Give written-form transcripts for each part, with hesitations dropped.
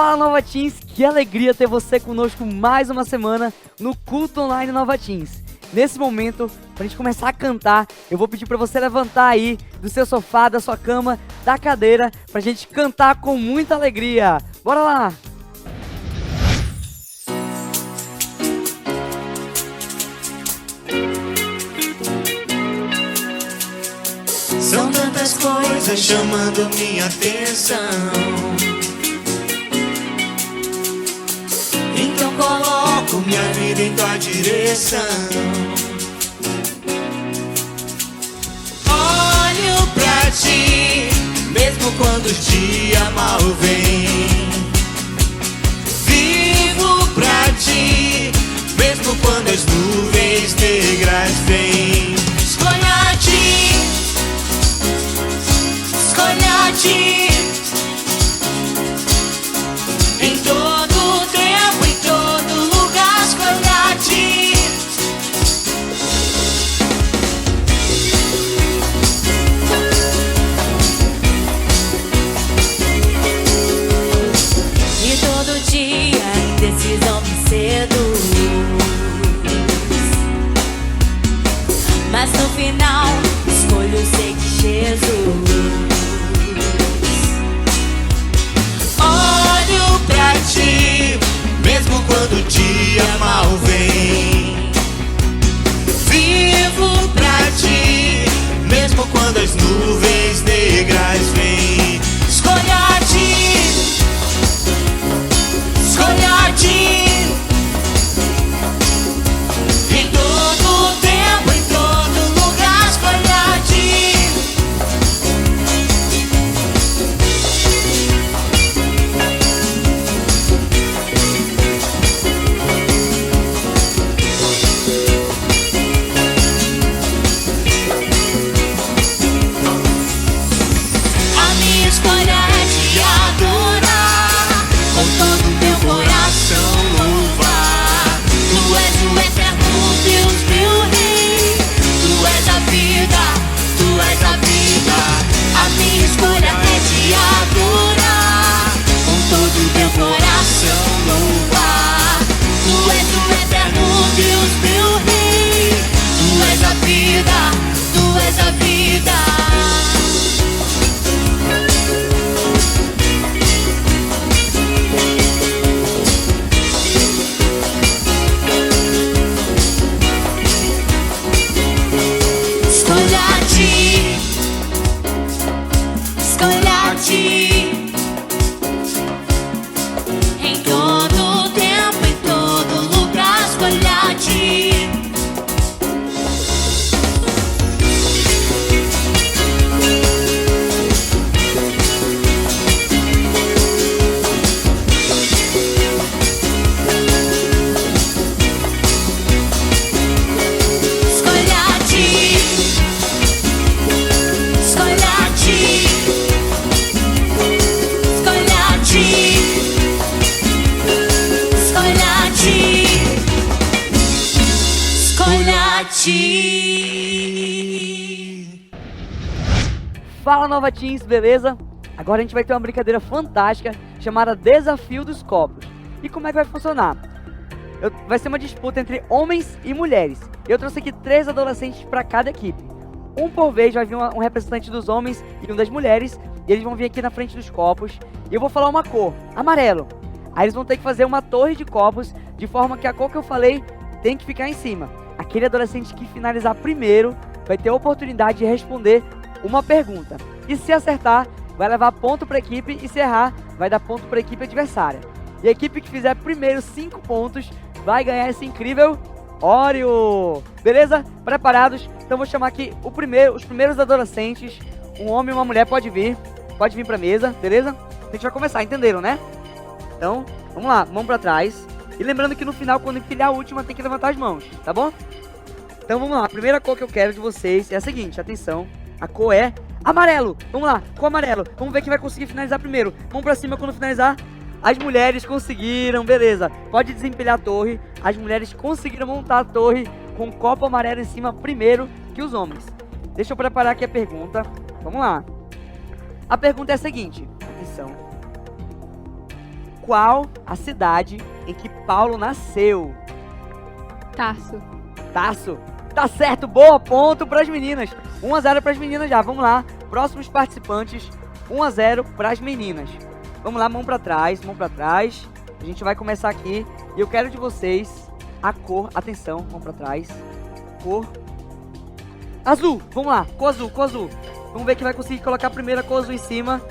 Fala Nova Teens, que alegria ter você conosco mais uma semana no Culto Online Nova Teens. Nesse momento, pra gente começar a cantar, eu vou pedir pra você levantar aí do seu sofá, da sua cama, da cadeira, pra gente cantar com muita alegria. Bora lá! São tantas coisas chamando minha atenção, então coloco minha vida em tua direção. Olho pra ti, mesmo quando o dia mal vem. Vivo pra ti, mesmo quando as nuvens negras vêm. Escolha a ti, escolha a ti, em todo tempo, em todo lugar, escolha a ti. E todo dia indecisão me seduz, mas no final escolho seguir Jesus. Olho pra ti, mesmo quando o dia mal vem. Vivo pra ti, mesmo quando as nuvens negras vêm. Escolha a ti, escolha a ti, em todo tempo, em todo lugar, escolha a ti. A minha escolha é te adorar, com todo o meu coração louvar. Tu és o eterno Deus, meu rei. Tu és a vida, tu és a vida. A minha escolha é te adorar, com todo o meu coração louvar. Tu és o eterno Deus, meu rei. Tu és a vida, tu és a vida. Escolha a ti, escolha a ti, em todo tempo, em todo lugar, escolha a ti. Escolha a ti, escolha a ti, escolha a ti, escolha a ti, escolha a ti. Fala Nova Teens, beleza? Agora a gente vai ter uma brincadeira fantástica chamada Desafio dos Copos. E como é que vai funcionar? Vai ser uma disputa entre homens e mulheres. Eu trouxe aqui 3 adolescentes para cada equipe. Um por vez vai vir um representante dos homens e um das mulheres. E eles vão vir aqui na frente dos copos. E eu vou falar uma cor, amarelo. Aí eles vão ter que fazer uma torre de copos, de forma que a cor que eu falei tem que ficar em cima. Aquele adolescente que finalizar primeiro vai ter a oportunidade de responder uma pergunta. E se acertar, vai levar ponto para a equipe. E se errar, vai dar ponto para a equipe adversária. E a equipe que fizer primeiro 5 pontos vai ganhar esse incrível Oreo. Beleza? Preparados? Então vou chamar aqui os primeiros adolescentes. Um homem e uma mulher, pode vir pra mesa, beleza? A gente vai começar, entenderam, né? Então, vamos lá, mão pra trás. E lembrando que no final, quando empilhar a última, tem que levantar as mãos, tá bom? Então vamos lá, a primeira cor que eu quero de vocês é a seguinte, atenção. A cor é amarelo. Vamos lá, cor amarelo. Vamos ver quem vai conseguir finalizar primeiro. Mão pra cima quando finalizar. As mulheres conseguiram, beleza. Pode desempilhar a torre. As mulheres conseguiram montar a torre com um copo amarelo em cima primeiro que os homens. Deixa eu preparar aqui a pergunta. Vamos lá. A pergunta é a seguinte. Atenção. qual a cidade em que Paulo nasceu? Tarso. Tarso. Tá certo, boa, ponto para as meninas. 1-0 para as meninas já, vamos lá. Próximos participantes, 1-0 para as meninas. Vamos lá, mão para trás, mão para trás. A gente vai começar aqui e eu quero de vocês a cor, atenção, mão para trás. Cor azul, vamos lá, cor azul, cor azul. Vamos ver quem vai conseguir colocar a primeira cor azul em cima.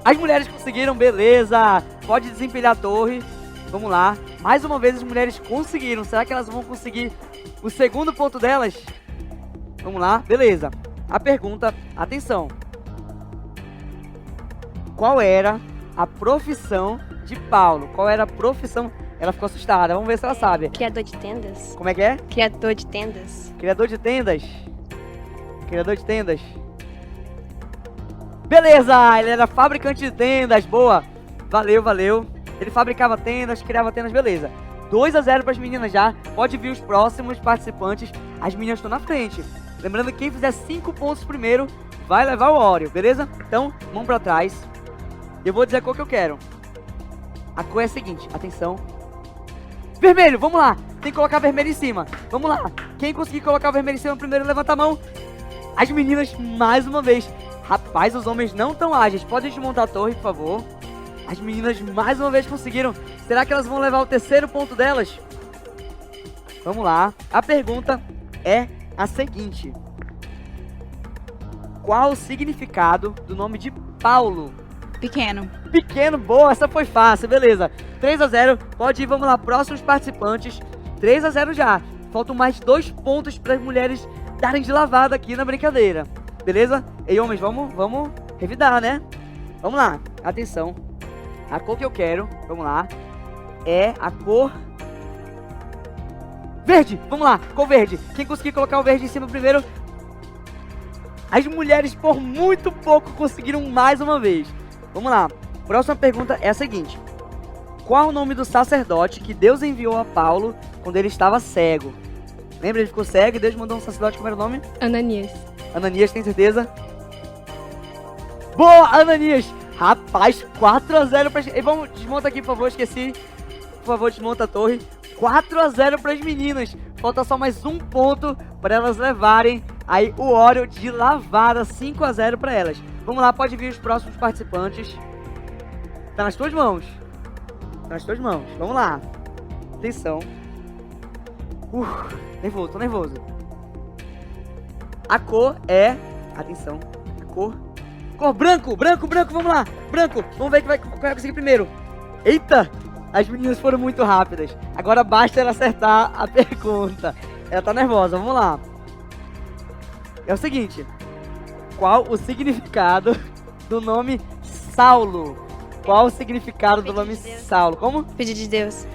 As mulheres conseguiram, beleza. Pode desempilhar a torre. Vamos lá, mais uma vez as mulheres conseguiram. Será que elas vão conseguir o segundo ponto delas? Vamos lá, beleza. A pergunta, atenção. Qual era a profissão de Paulo? Qual era a profissão? Ela ficou assustada, vamos ver se ela sabe. Criador de tendas. Como é que é? Criador de tendas. Criador de tendas. Criador de tendas. Beleza, ele era fabricante de tendas, boa. Valeu, valeu. Ele fabricava tendas, criava tendas, beleza. 2-0 para as meninas já. Pode vir os próximos participantes. As meninas estão na frente. Lembrando que quem fizer 5 pontos primeiro vai levar o Oreo, beleza? Então, mão para trás. Eu vou dizer a cor que eu quero. A cor é a seguinte, atenção. Vermelho, vamos lá. Tem que colocar vermelho em cima. Vamos lá. Quem conseguir colocar o vermelho em cima primeiro, levanta a mão. As meninas, mais uma vez. Rapaz, os homens não tão ágeis. Podem desmontar a torre, por favor. As meninas, mais uma vez, conseguiram. Será que elas vão levar o terceiro ponto delas? Vamos lá. A pergunta é a seguinte. Qual o significado do nome de Paulo? Pequeno. Pequeno, boa, essa foi fácil, beleza. 3-0, pode ir, vamos lá, próximos participantes. 3-0 já. Faltam mais 2 pontos para as mulheres darem de lavada aqui na brincadeira. Beleza? Ei, homens, vamos revidar, né? Vamos lá, atenção. A cor que eu quero, vamos lá, é a cor verde. Vamos lá, cor verde. Quem conseguir colocar o verde em cima primeiro. As mulheres, por muito pouco, conseguiram mais uma vez. Vamos lá. Próxima pergunta é a seguinte. Qual o nome do sacerdote que Deus enviou a Paulo quando ele estava cego? Lembra, ele ficou cego e Deus mandou um sacerdote, como era o nome? Ananias. Ananias, tem certeza? Boa, Ananias! Rapaz, 4-0 pra... E vamos, desmonta aqui, por favor, esqueci. Por favor, desmonta a torre. 4-0 para as meninas. Falta só mais um ponto para elas levarem aí o Oreo de lavada. 5-0 para elas. Vamos lá, pode vir os próximos participantes. Tá nas tuas mãos. Tá nas tuas mãos. Vamos lá. Atenção. Nervoso, tô nervoso. A cor é... Atenção. A cor... Cor branco, branco, branco, vamos lá. Branco, vamos ver quem vai conseguir primeiro. Eita! As meninas foram muito rápidas. Agora basta ela acertar a pergunta. Ela tá nervosa, vamos lá. É o seguinte. Qual o significado do nome Saulo? Qual o significado do nome Saulo? Como? Pedido de Deus.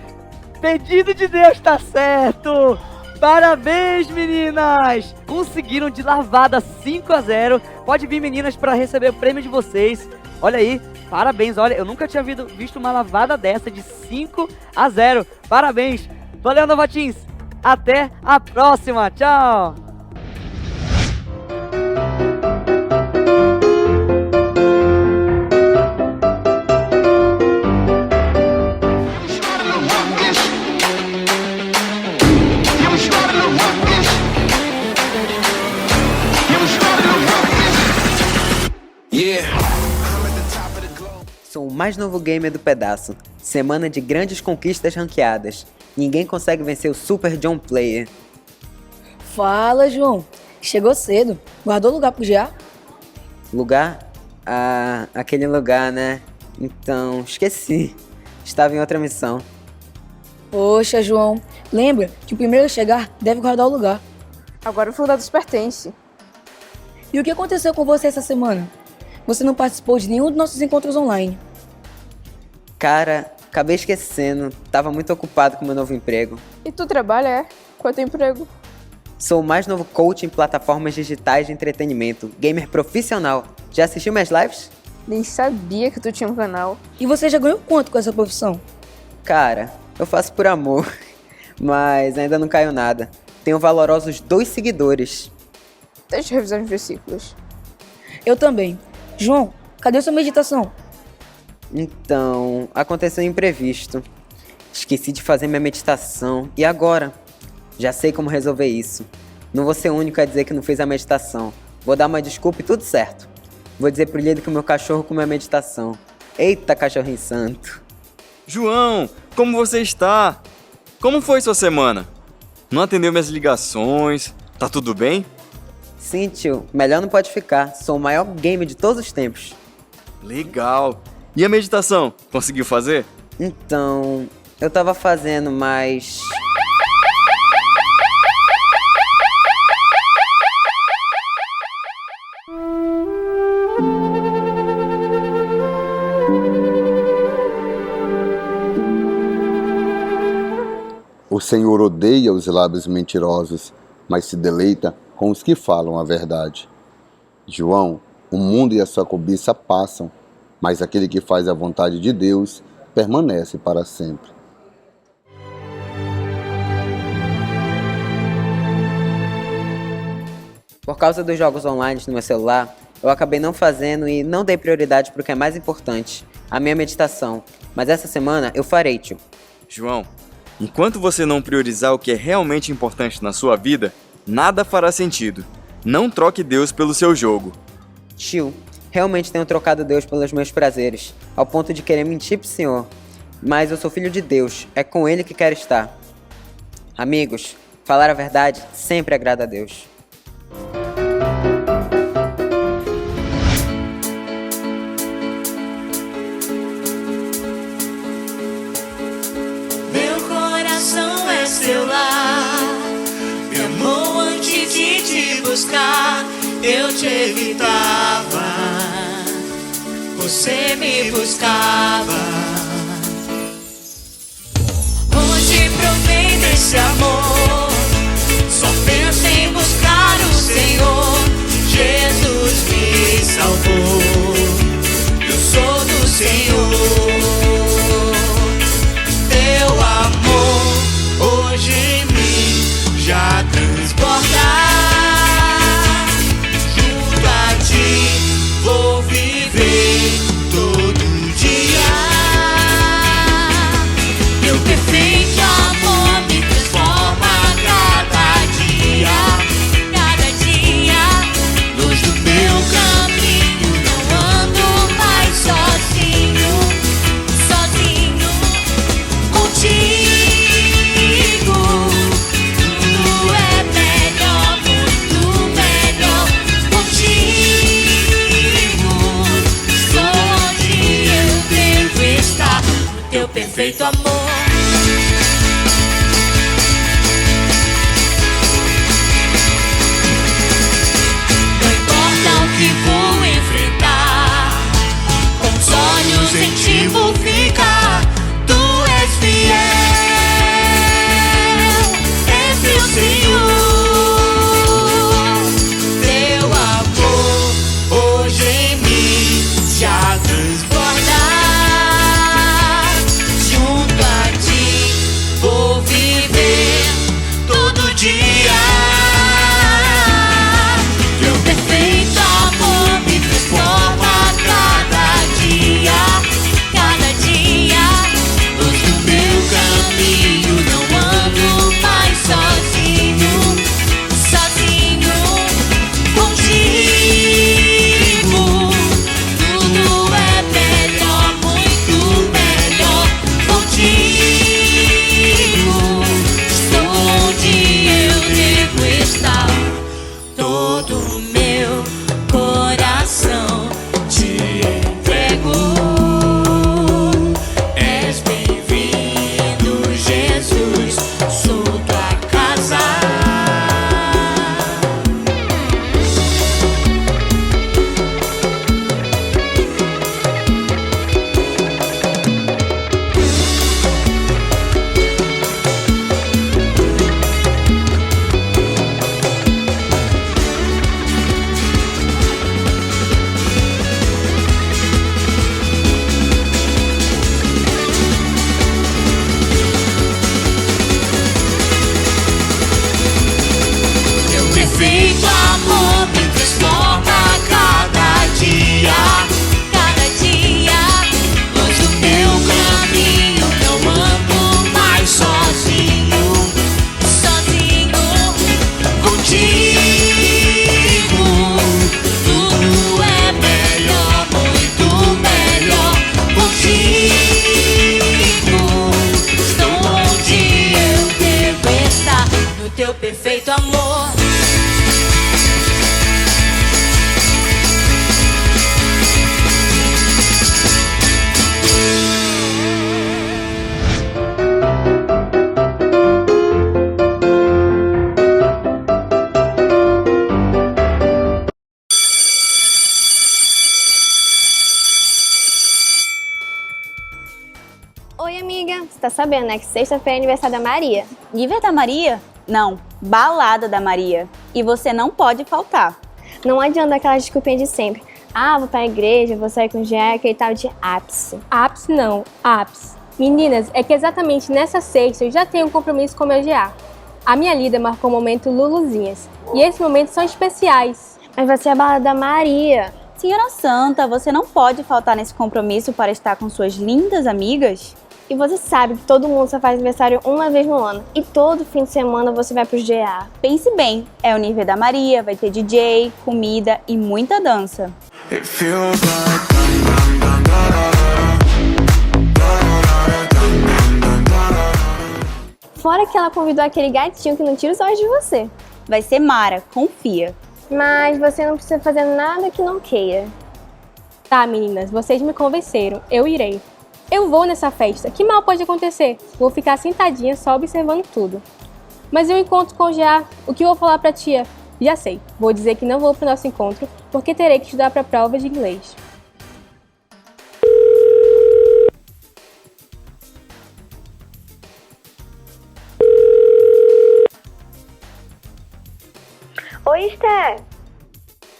Pedido de Deus, tá certo! Parabéns, meninas! Conseguiram de lavada 5-0. Pode vir, meninas, para receber o prêmio de vocês. Olha aí, parabéns. Olha, eu nunca tinha visto uma lavada dessa de 5-0. Parabéns. Valeu, Novatins. Até a próxima. Tchau. Sou o mais novo gamer do pedaço. Semana de grandes conquistas ranqueadas. Ninguém consegue vencer o Super John Player. Fala, João. Chegou cedo. Guardou lugar pro GA? Lugar? Ah, aquele lugar, né? Então, esqueci. Estava em outra missão. Poxa, João. Lembra que o primeiro a chegar deve guardar o lugar. Agora o Fundados pertence. E o que aconteceu com você essa semana? Você não participou de nenhum dos nossos encontros online. Cara, acabei esquecendo. Tava muito ocupado com meu novo emprego. E tu trabalha, é? Quanto emprego? Sou o mais novo coach em plataformas digitais de entretenimento. Gamer profissional. Já assistiu minhas lives? Nem sabia que tu tinha um canal. E você já ganhou quanto com essa profissão? Cara, eu faço por amor. Mas ainda não caiu nada. Tenho valorosos 2 seguidores. Deixa eu revisar os versículos. Eu também. João, cadê sua meditação? Então, aconteceu um imprevisto. Esqueci de fazer minha meditação. E agora? Já sei como resolver isso. Não vou ser o único a dizer que não fez a meditação. Vou dar uma desculpa e tudo certo. Vou dizer pro líder que o meu cachorro comeu a meditação. Eita, cachorrinho santo. João, como você está? Como foi sua semana? Não atendeu minhas ligações? Tá tudo bem? Sim, tio. Melhor não pode ficar. Sou o maior gamer de todos os tempos. Legal. E a meditação? Conseguiu fazer? Então, eu tava fazendo, mas... O Senhor odeia os lábios mentirosos, mas se deleita com os que falam a verdade. João, o mundo e a sua cobiça passam, mas aquele que faz a vontade de Deus permanece para sempre. Por causa dos jogos online no meu celular, eu acabei não fazendo e não dei prioridade pro que é mais importante, a minha meditação. Mas essa semana eu farei, tio. João, enquanto você não priorizar o que é realmente importante na sua vida, nada fará sentido. Não troque Deus pelo seu jogo. Tio, realmente tenho trocado Deus pelos meus prazeres, ao ponto de querer mentir pro senhor. Mas eu sou filho de Deus, é com ele que quero estar. Amigos, falar a verdade sempre agrada a Deus. Meu coração é seu lar. Me amou antes de te buscar. Eu te evitava, você me buscava. Hoje provei desse amor. Só penso em buscar o Senhor. Jesus me salvou. Eu sou do Senhor. Teu amor hoje em mim já transborda. Junto a ti vou viver todo dia. Teu perfeito amor me transforma cada dia. Cada dia, luz do meu caminho. Não ando mais sozinho, sozinho. Contigo tudo é melhor, muito melhor. Contigo sou onde eu devo estar. O teu perfeito amor. Não importa o que vou enfrentar, com os olhos em ti vou ficar. Tu és fiel, Senhor. Teu amor hoje em mim já transborda. Junto a sabendo, né? Que sexta-feira é aniversário da Maria. Nível da Maria? Não, balada da Maria. E você não pode faltar. Não adianta aquela desculpinha de sempre. Ah, vou pra igreja, vou sair com o Jack e tal de ápice. Ápice não, ápice. Meninas, é que exatamente nessa sexta eu já tenho um compromisso com o meu GA. A minha líder marcou o momento Luluzinhas. E esses momentos são especiais. Mas vai ser a balada da Maria. Senhora Santa, você não pode faltar nesse compromisso para estar com suas lindas amigas? E você sabe que todo mundo só faz aniversário uma vez no ano. E todo fim de semana você vai pro GA. Pense bem, é o nível da Maria, vai ter DJ, comida e muita dança. Fora que ela convidou aquele gatinho que não tira os olhos de você. Vai ser Mara, confia. Mas você não precisa fazer nada que não queira. Tá, meninas, vocês me convenceram, eu irei. Eu vou nessa festa, que mal pode acontecer? Vou ficar sentadinha só observando tudo. Mas eu encontro com o GA, o que eu vou falar pra tia? Já sei, vou dizer que não vou pro nosso encontro, porque terei que estudar pra prova de inglês. Oi, Esther.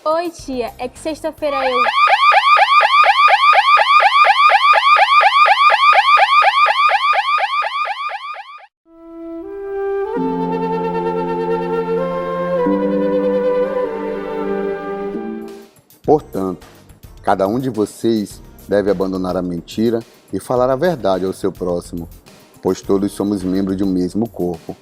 Oi, tia, é que sexta-feira eu... Portanto, cada um de vocês deve abandonar a mentira e falar a verdade ao seu próximo, pois todos somos membros de um mesmo corpo.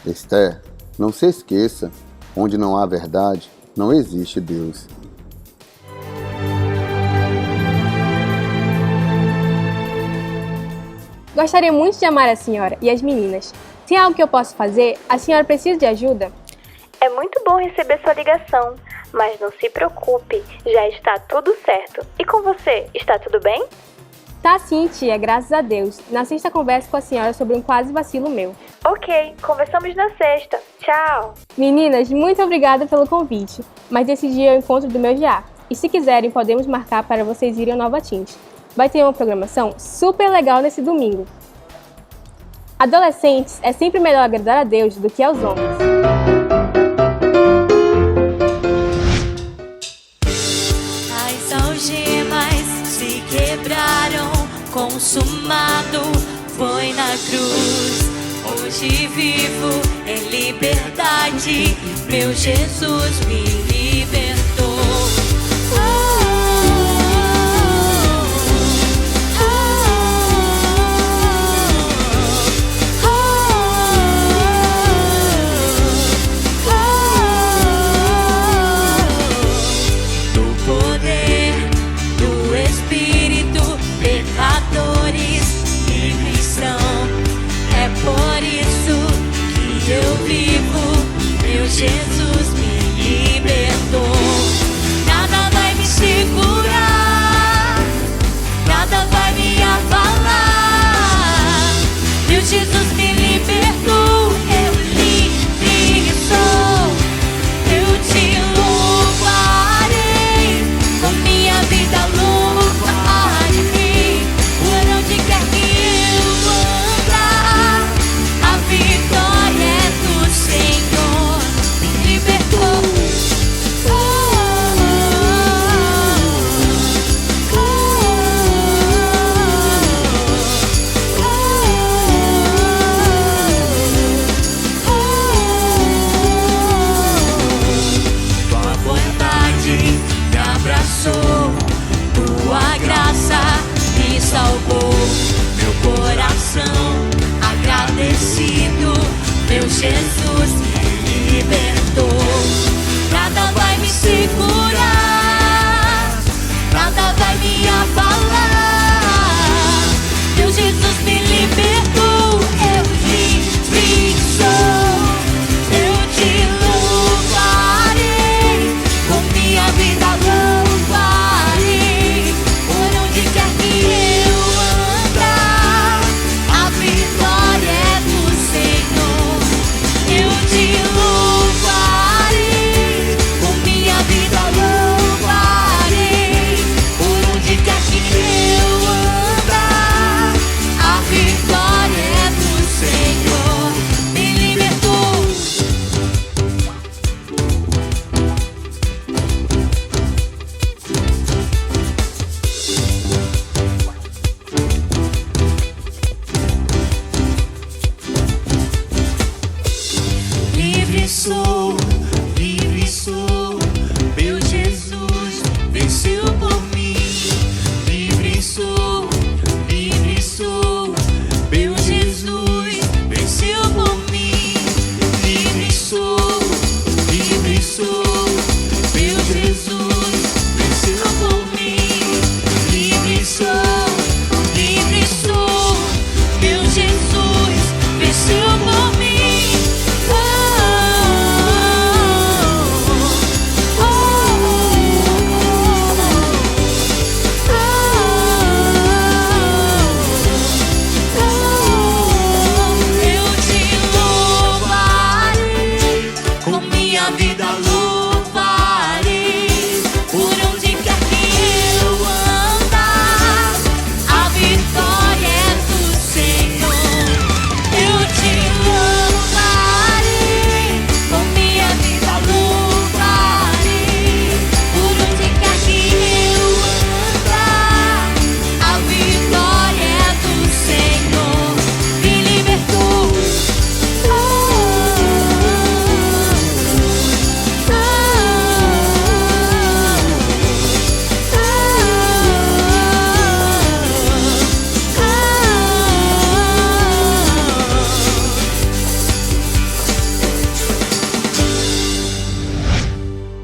Esther, não se esqueça, onde não há verdade, não existe Deus. Gostaria muito de amar a senhora e as meninas. Tem algo que eu possa fazer? A senhora precisa de ajuda? É muito bom receber sua ligação, mas não se preocupe, já está tudo certo. E com você, está tudo bem? Tá sim, tia, graças a Deus. Na sexta converso com a senhora sobre um quase vacilo meu. Ok, conversamos na sexta. Tchau! Meninas, muito obrigada pelo convite, mas esse dia é o encontro do meu GA. E se quiserem, podemos marcar para vocês irem ao Nova Tint. Vai ter uma programação super legal nesse domingo. Adolescentes, é sempre melhor agradar a Deus do que aos homens. As algemas se quebraram, consumado foi na cruz. Hoje vivo em liberdade, meu Jesus me libertou. Jesus me libertou.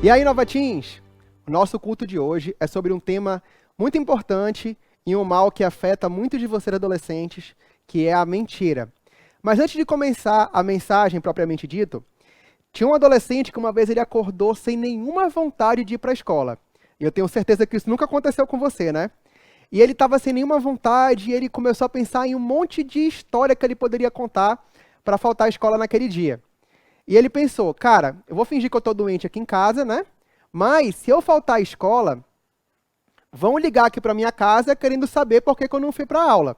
E aí, Nova Teens? O nosso culto de hoje é sobre um tema muito importante e um mal que afeta muitos de vocês adolescentes, que é a mentira. Mas antes de começar a mensagem propriamente dito, tinha um adolescente que uma vez ele acordou sem nenhuma vontade de ir para a escola. E eu tenho certeza que isso nunca aconteceu com você, né? E ele estava sem nenhuma vontade e ele começou a pensar em um monte de história que ele poderia contar para faltar à escola naquele dia. E ele pensou, cara, eu vou fingir que eu estou doente aqui em casa, né? Mas se eu faltar à escola, vão ligar aqui para minha casa querendo saber por que eu não fui para a aula.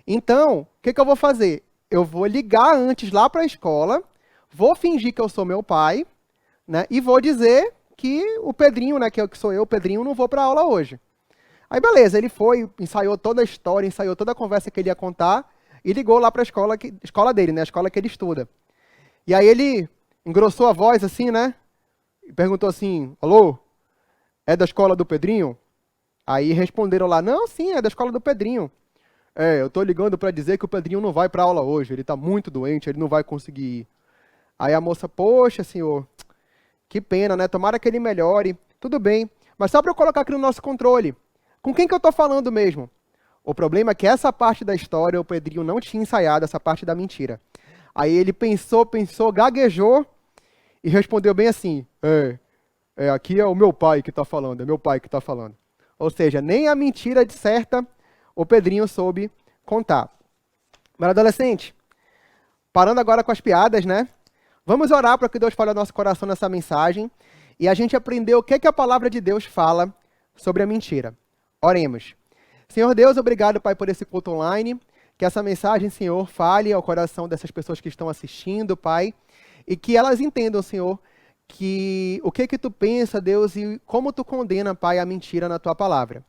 Então, o que eu vou fazer? Eu vou ligar antes lá para a escola, vou fingir que eu sou meu pai, né? E vou dizer que o Pedrinho, né, que sou eu, o Pedrinho, não vou para a aula hoje. Aí beleza, ele foi, ensaiou toda a história, ensaiou toda a conversa que ele ia contar e ligou lá para a escola dele, né, a escola que ele estuda. E aí ele engrossou a voz assim, né, e perguntou assim, alô, é da escola do Pedrinho? Aí responderam lá, não, sim, é da escola do Pedrinho. Eu tô ligando para dizer que o Pedrinho não vai para aula hoje, ele tá muito doente, ele não vai conseguir ir. Aí a moça, poxa, senhor, que pena, né, tomara que ele melhore, tudo bem, mas só para eu colocar aqui no nosso controle, com quem que eu tô falando mesmo? O problema é que essa parte da história o Pedrinho não tinha ensaiado, essa parte da mentira. Aí ele pensou, gaguejou e respondeu bem assim, aqui é o meu pai que tá falando, é meu pai que tá falando. Ou seja, nem a mentira de certa o Pedrinho soube contar. Mas adolescente, parando agora com as piadas, né? Vamos orar para que Deus fale ao nosso coração nessa mensagem e a gente aprender o que a palavra de Deus fala sobre a mentira. Oremos. Senhor Deus, obrigado, Pai, por esse culto online. Que essa mensagem, Senhor, fale ao coração dessas pessoas que estão assistindo, Pai. E que elas entendam, Senhor, que o que Tu pensa, Deus, e como Tu condena, Pai, a mentira na Tua palavra.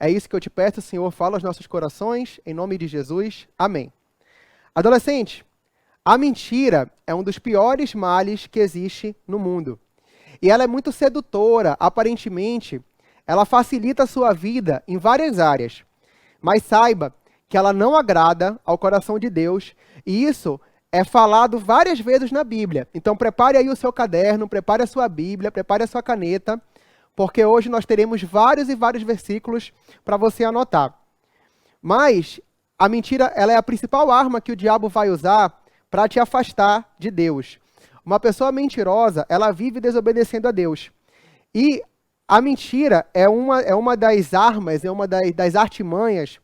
É isso que eu te peço, Senhor, fala aos nossos corações, em nome de Jesus. Amém. Adolescente, a mentira é um dos piores males que existe no mundo. E ela é muito sedutora, aparentemente. Ela facilita a sua vida em várias áreas, mas saiba que ela não agrada ao coração de Deus, e isso é falado várias vezes na Bíblia. Então prepare aí o seu caderno, prepare a sua Bíblia, prepare a sua caneta, porque hoje nós teremos vários e vários versículos para você anotar. Mas a mentira, ela é a principal arma que o diabo vai usar para te afastar de Deus. Uma pessoa mentirosa, ela vive desobedecendo a Deus. E a mentira é uma das armas, é uma das artimanhas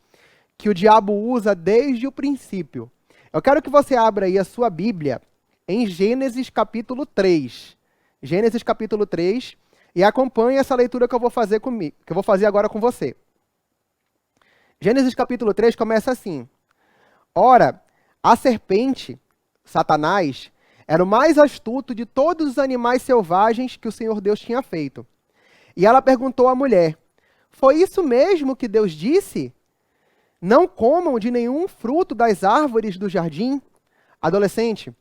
que o diabo usa desde o princípio. Eu quero que você abra aí a sua Bíblia em Gênesis capítulo 3. Gênesis capítulo 3 e acompanhe essa leitura que eu vou fazer comigo, que eu vou fazer agora com você. Gênesis capítulo 3 começa assim: Ora, a serpente, Satanás, era o mais astuto de todos os animais selvagens que o Senhor Deus tinha feito. E ela perguntou à mulher, foi isso mesmo que Deus disse? Não comam de nenhum fruto das árvores do jardim? Adolescente,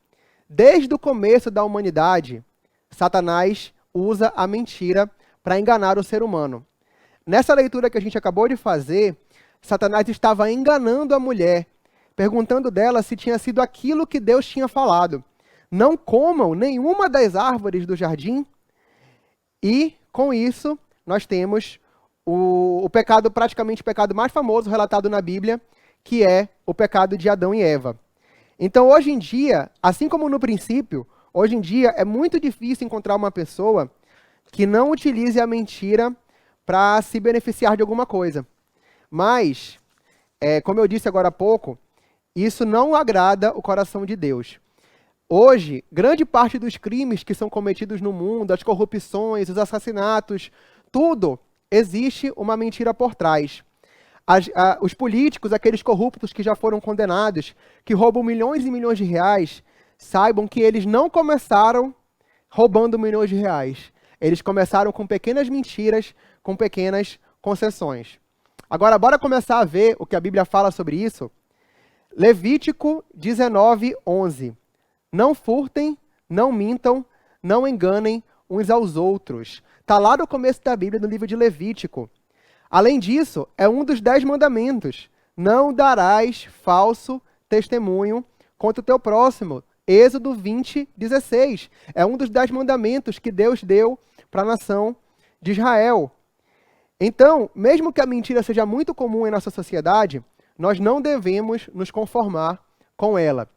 desde o começo da humanidade, Satanás usa a mentira para enganar o ser humano. Nessa leitura que a gente acabou de fazer, Satanás estava enganando a mulher, perguntando dela se tinha sido aquilo que Deus tinha falado. Não comam nenhuma das árvores do jardim? E com isso, nós temos o pecado, praticamente o pecado mais famoso relatado na Bíblia, que é o pecado de Adão e Eva. Então, hoje em dia, assim como no princípio, hoje em dia é muito difícil encontrar uma pessoa que não utilize a mentira para se beneficiar de alguma coisa. Mas, como eu disse agora há pouco, isso não agrada o coração de Deus. Hoje, grande parte dos crimes que são cometidos no mundo, as corrupções, os assassinatos, tudo, existe uma mentira por trás. Os políticos, aqueles corruptos que já foram condenados, que roubam milhões e milhões de reais, saibam que eles não começaram roubando milhões de reais. Eles começaram com pequenas mentiras, com pequenas concessões. Agora, bora começar a ver o que a Bíblia fala sobre isso. Levítico 19:11. Não furtem, não mintam, não enganem uns aos outros. Está lá no começo da Bíblia, no livro de Levítico. Além disso, é um dos 10 mandamentos. Não darás falso testemunho contra o teu próximo. Êxodo 20:16. É um dos 10 mandamentos que Deus deu para a nação de Israel. Então, mesmo que a mentira seja muito comum em nossa sociedade, nós não devemos nos conformar com ela.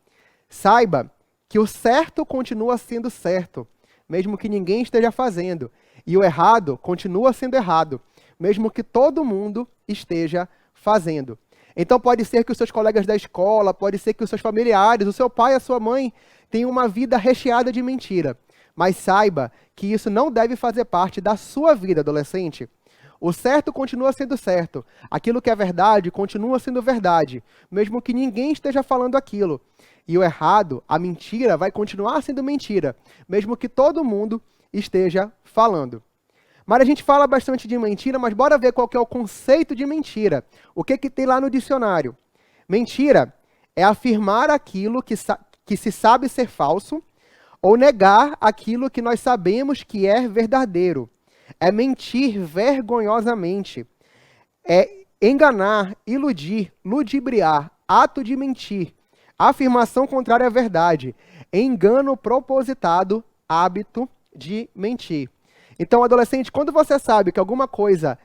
Saiba que o certo continua sendo certo, mesmo que ninguém esteja fazendo, e o errado continua sendo errado, mesmo que todo mundo esteja fazendo. Então pode ser que os seus colegas da escola, pode ser que os seus familiares, o seu pai e a sua mãe tenham uma vida recheada de mentira. Mas saiba que isso não deve fazer parte da sua vida, adolescente. O certo continua sendo certo. Aquilo que é verdade continua sendo verdade, mesmo que ninguém esteja falando aquilo. E o errado, a mentira, vai continuar sendo mentira, mesmo que todo mundo esteja falando. Mas a gente fala bastante de mentira, mas bora ver qual que é o conceito de mentira. O que tem lá no dicionário? Mentira é afirmar aquilo que se sabe ser falso ou negar aquilo que nós sabemos que é verdadeiro. É mentir vergonhosamente. É enganar, iludir, ludibriar, ato de mentir. Afirmação contrária à verdade. Engano propositado, hábito de mentir. Então, adolescente, quando você sabe que alguma coisa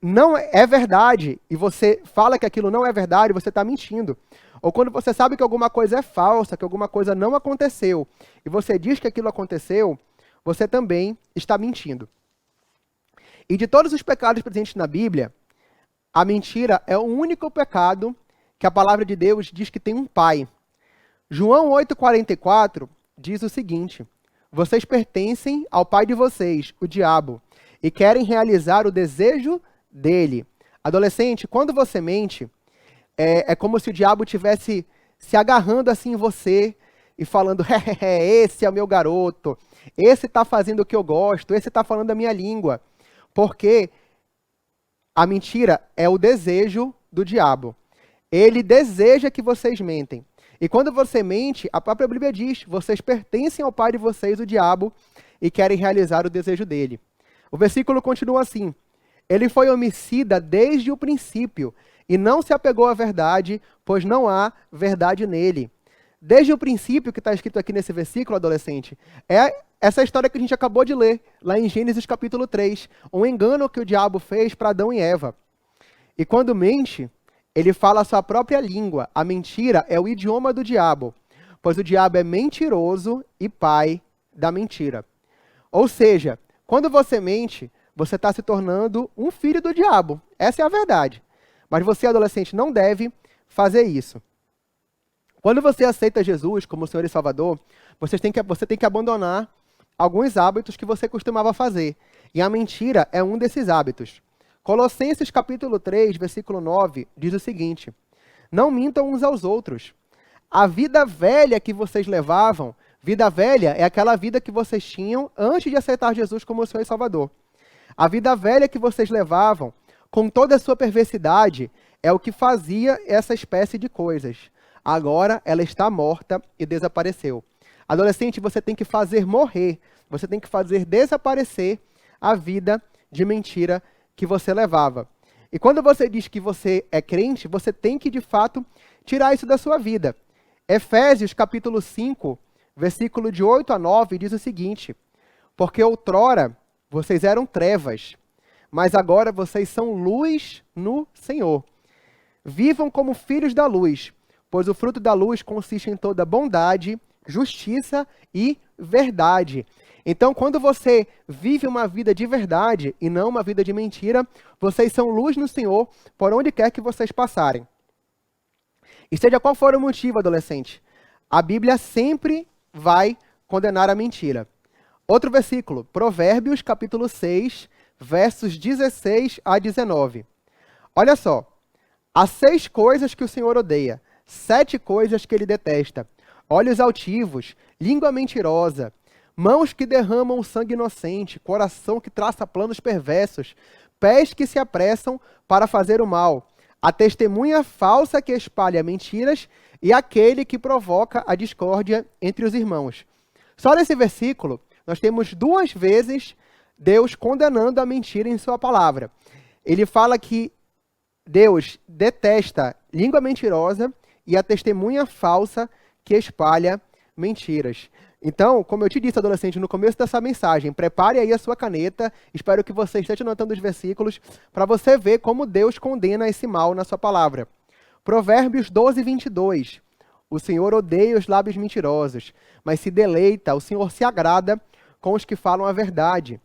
não é verdade e você fala que aquilo não é verdade, você está mentindo. Ou quando você sabe que alguma coisa é falsa, que alguma coisa não aconteceu, e você diz que aquilo aconteceu, você também está mentindo. E de todos os pecados presentes na Bíblia, a mentira é o único pecado que a palavra de Deus diz que tem um pai. João 8,44 diz o seguinte: vocês pertencem ao pai de vocês, o diabo, e querem realizar o desejo dele. Adolescente, quando você mente, é como se o diabo estivesse se agarrando assim em você e falando, esse é o meu garoto, esse está fazendo o que eu gosto, esse está falando a minha língua. Porque a mentira é o desejo do diabo. Ele deseja que vocês mentem. E quando você mente, a própria Bíblia diz, vocês pertencem ao pai de vocês, o diabo, e querem realizar o desejo dele. O versículo continua assim: ele foi homicida desde o princípio, e não se apegou à verdade, pois não há verdade nele. Desde o princípio, que está escrito aqui nesse versículo, adolescente, é essa história que a gente acabou de ler, lá em Gênesis capítulo 3, um engano que o diabo fez para Adão e Eva. E quando mente, ele fala a sua própria língua. A mentira é o idioma do diabo, pois o diabo é mentiroso e pai da mentira. Ou seja, quando você mente, você está se tornando um filho do diabo. Essa é a verdade. Mas você, adolescente, não deve fazer isso. Quando você aceita Jesus como Senhor e Salvador, você tem que abandonar alguns hábitos que você costumava fazer. E a mentira é um desses hábitos. Colossenses capítulo 3, versículo 9, diz o seguinte: não mintam uns aos outros. A vida velha que vocês levavam, vida velha é aquela vida que vocês tinham antes de aceitar Jesus como Senhor e Salvador. A vida velha que vocês levavam, com toda a sua perversidade, é o que fazia essa espécie de coisas. Agora ela está morta e desapareceu. Adolescente, você tem que fazer morrer, você tem que fazer desaparecer a vida de mentira que você levava. E quando você diz que você é crente, você tem que, de fato, tirar isso da sua vida. Efésios, capítulo 5, versículo de 8 a 9, diz o seguinte: porque outrora vocês eram trevas, mas agora vocês são luz no Senhor. Vivam como filhos da luz, pois o fruto da luz consiste em toda bondade, justiça e verdade. Então, quando você vive uma vida de verdade e não uma vida de mentira, vocês são luz no Senhor por onde quer que vocês passarem. E seja qual for o motivo, adolescente, a Bíblia sempre vai condenar a mentira. Outro versículo, Provérbios capítulo 6, versos 16 a 19. Olha só, há 6 coisas que o Senhor odeia, 7 coisas que ele detesta: olhos altivos, língua mentirosa, mãos que derramam sangue inocente, coração que traça planos perversos, pés que se apressam para fazer o mal, a testemunha falsa que espalha mentiras e aquele que provoca a discórdia entre os irmãos. Só nesse versículo, nós temos 2 vezes Deus condenando a mentira em sua palavra. Ele fala que Deus detesta língua mentirosa e a testemunha falsa que espalha mentiras. Então, como eu te disse, adolescente, no começo dessa mensagem, prepare aí a sua caneta, espero que você esteja anotando os versículos, para você ver como Deus condena esse mal na sua palavra. Provérbios 12, 22. O Senhor odeia os lábios mentirosos, mas se deleita, o Senhor se agrada com os que falam a verdade.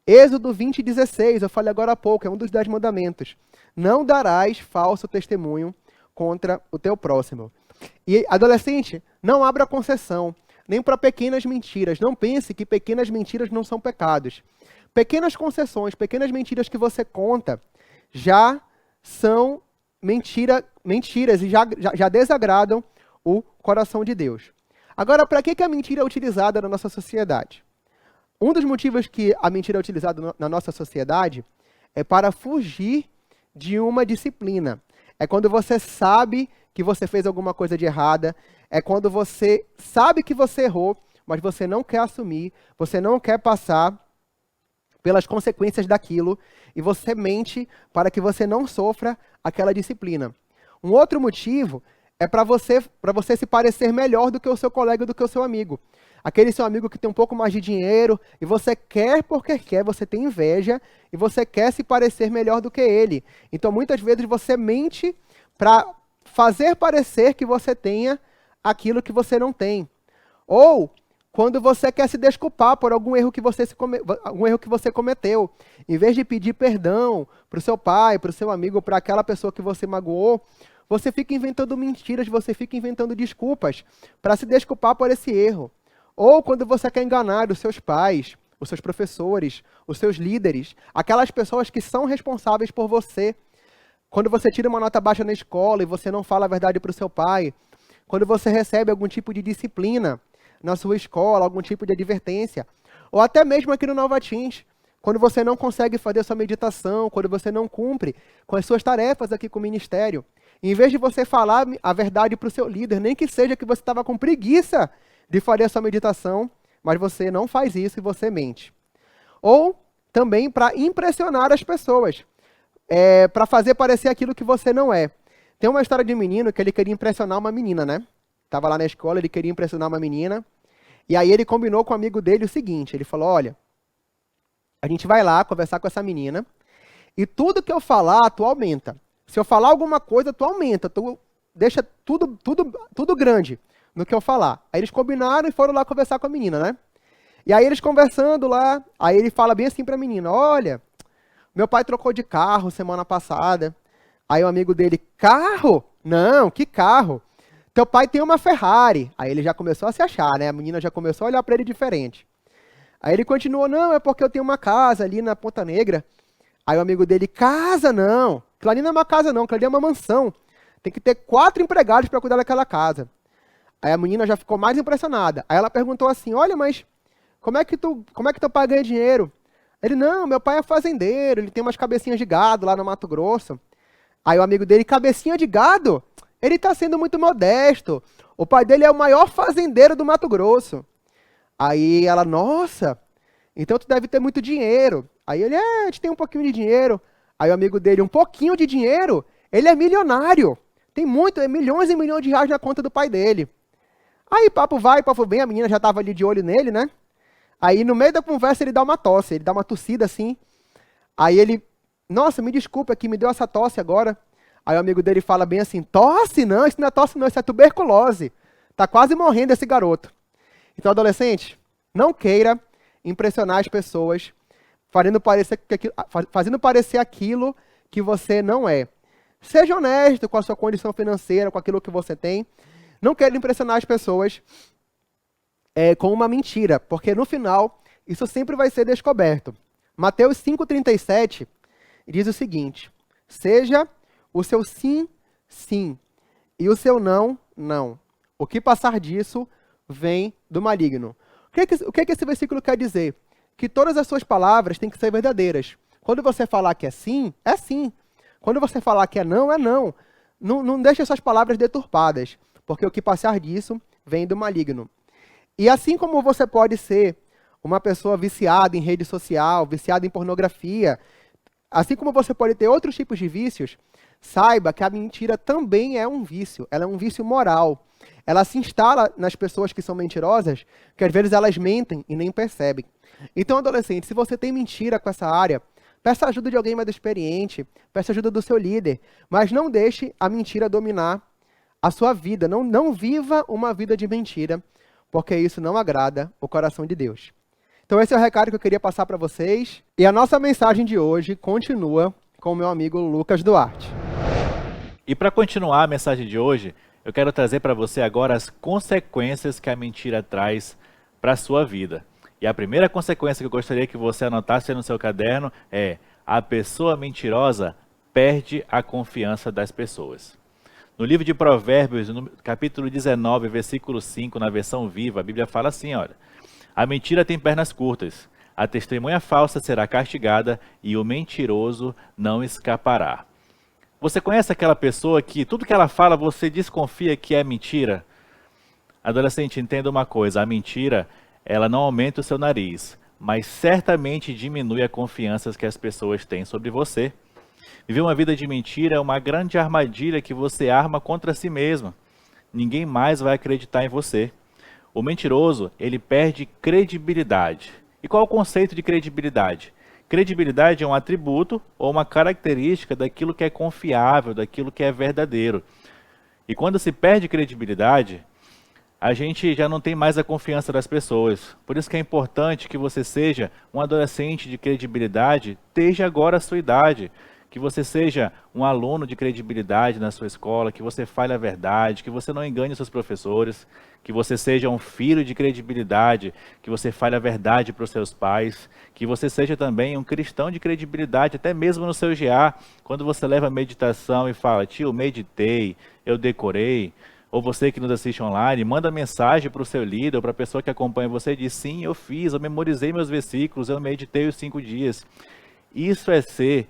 Êxodo 20, 16, eu falei agora há pouco, é um dos 10 mandamentos. Não darás falso testemunho contra o teu próximo. E, adolescente, não abra concessão, nem para pequenas mentiras. Não pense que pequenas mentiras não são pecados. Pequenas concessões, pequenas mentiras que você conta, já são mentiras e já desagradam o coração de Deus. Agora, para que a mentira é utilizada na nossa sociedade? Um dos motivos que a mentira é utilizada na nossa sociedade é para fugir de uma disciplina. É quando você sabe que você fez alguma coisa de errada, é quando você sabe que você errou, mas você não quer assumir, você não quer passar pelas consequências daquilo, e você mente para que você não sofra aquela disciplina. Um outro motivo é para você se parecer melhor do que o seu colega, do que o seu amigo. Aquele seu amigo que tem um pouco mais de dinheiro, e você quer porque quer, você tem inveja, e você quer se parecer melhor do que ele. Então, muitas vezes, você mente para fazer parecer que você tenha aquilo que você não tem. Ou quando você quer se desculpar por algum erro que você cometeu. Em vez de pedir perdão para o seu pai, para o seu amigo, para aquela pessoa que você magoou, você fica inventando mentiras, você fica inventando desculpas para se desculpar por esse erro. Ou quando você quer enganar os seus pais, os seus professores, os seus líderes, aquelas pessoas que são responsáveis por você. Quando você tira uma nota baixa na escola e você não fala a verdade para o seu pai. Quando você recebe algum tipo de disciplina na sua escola, algum tipo de advertência. Ou até mesmo aqui no Nova Teens, quando você não consegue fazer sua meditação, quando você não cumpre com as suas tarefas aqui com o ministério. Em vez de você falar a verdade para o seu líder, nem que seja que você estava com preguiça de fazer a sua meditação, mas você não faz isso e você mente. Ou também para impressionar as pessoas, para fazer parecer aquilo que você não é. Tem uma história de um menino que ele queria impressionar uma menina, né? Estava lá na escola, ele queria impressionar uma menina, e aí ele combinou com um amigo dele o seguinte, ele falou, olha, a gente vai lá conversar com essa menina, e tudo que eu falar, tu aumenta. Se eu falar alguma coisa, tu aumenta, tu deixa tudo grande no que eu falar. Aí eles combinaram e foram lá conversar com a menina, né? E aí eles conversando lá, aí ele fala bem assim pra menina, olha, meu pai trocou de carro semana passada. Aí o amigo dele, carro? Não, que carro? Teu pai tem uma Ferrari. Aí ele já começou a se achar, né? A menina já começou a olhar pra ele diferente. Aí ele continuou, não, é porque eu tenho uma casa ali na Ponta Negra. Aí o amigo dele, casa não. Aquilo ali não é uma casa não, aquilo ali é uma mansão. Tem que ter 4 empregados para cuidar daquela casa. Aí a menina já ficou mais impressionada. Aí ela perguntou assim, olha, mas como é que teu pai ganha dinheiro? Ele, não, meu pai é fazendeiro, ele tem umas cabecinhas de gado lá no Mato Grosso. Aí o amigo dele, cabecinha de gado? Ele está sendo muito modesto. O pai dele é o maior fazendeiro do Mato Grosso. Aí ela, nossa, então tu deve ter muito dinheiro. Aí ele, a gente tem um pouquinho de dinheiro. Aí o amigo dele, um pouquinho de dinheiro? Ele é milionário. Tem milhões e milhões de reais na conta do pai dele. Aí papo vai, papo vem, a menina já estava ali de olho nele, né? Aí no meio da conversa ele dá uma tosse, ele dá uma tossida assim. Aí ele, nossa, me desculpa que me deu essa tosse agora. Aí o amigo dele fala bem assim, tosse não, isso não é tosse não, isso é tuberculose. Tá quase morrendo esse garoto. Então, adolescente, não queira impressionar as pessoas fazendo parecer aquilo que você não é. Seja honesto com a sua condição financeira, com aquilo que você tem. Não queira impressionar as pessoas com uma mentira, porque no final, isso sempre vai ser descoberto. Mateus 5,37 diz o seguinte, seja o seu sim, sim, e o seu não, não. O que passar disso vem do maligno. O que esse versículo quer dizer? Que todas as suas palavras têm que ser verdadeiras. Quando você falar que é sim, é sim. Quando você falar que é não, é não. Não deixe essas palavras deturpadas, porque o que passar disso vem do maligno. E assim como você pode ser uma pessoa viciada em rede social, viciada em pornografia, assim como você pode ter outros tipos de vícios, saiba que a mentira também é um vício. Ela é um vício moral. ela se instala nas pessoas que são mentirosas, que às vezes elas mentem e nem percebem. Então, adolescente, se você tem mentira com essa área, peça ajuda de alguém mais experiente, peça ajuda do seu líder, mas não deixe a mentira dominar a sua vida. Não viva uma vida de mentira, porque isso não agrada o coração de Deus. Então esse é o recado que eu queria passar para vocês. E a nossa mensagem de hoje continua com o meu amigo Lucas Duarte. E para continuar a mensagem de hoje, eu quero trazer para você agora as consequências que a mentira traz para a sua vida. E a primeira consequência que eu gostaria que você anotasse no seu caderno é: a pessoa mentirosa perde a confiança das pessoas. No livro de Provérbios, no capítulo 19, versículo 5, na versão viva, a Bíblia fala assim, olha: a mentira tem pernas curtas, a testemunha falsa será castigada e o mentiroso não escapará. Você conhece aquela pessoa que tudo que ela fala você desconfia que é mentira? Adolescente, entenda uma coisa: a mentira, ela não aumenta o seu nariz, mas certamente diminui a confiança que as pessoas têm sobre você. Viver uma vida de mentira é uma grande armadilha que você arma contra si mesmo. Ninguém mais vai acreditar em você. O mentiroso, ele perde credibilidade. E qual é o conceito de credibilidade? Credibilidade é um atributo ou uma característica daquilo que é confiável, daquilo que é verdadeiro. E quando se perde credibilidade, a gente já não tem mais a confiança das pessoas. Por isso que é importante que você seja um adolescente de credibilidade desde agora a sua idade. Que você seja um aluno de credibilidade na sua escola, que você fale a verdade, que você não engane os seus professores, que você seja um filho de credibilidade, que você fale a verdade para os seus pais, que você seja também um cristão de credibilidade, até mesmo no seu GA, quando você leva a meditação e fala: tio, meditei, eu decorei. Ou você que nos assiste online, manda mensagem para o seu líder ou para a pessoa que acompanha você e diz: sim, eu fiz, eu memorizei meus versículos, eu meditei os 5 dias. Isso é ser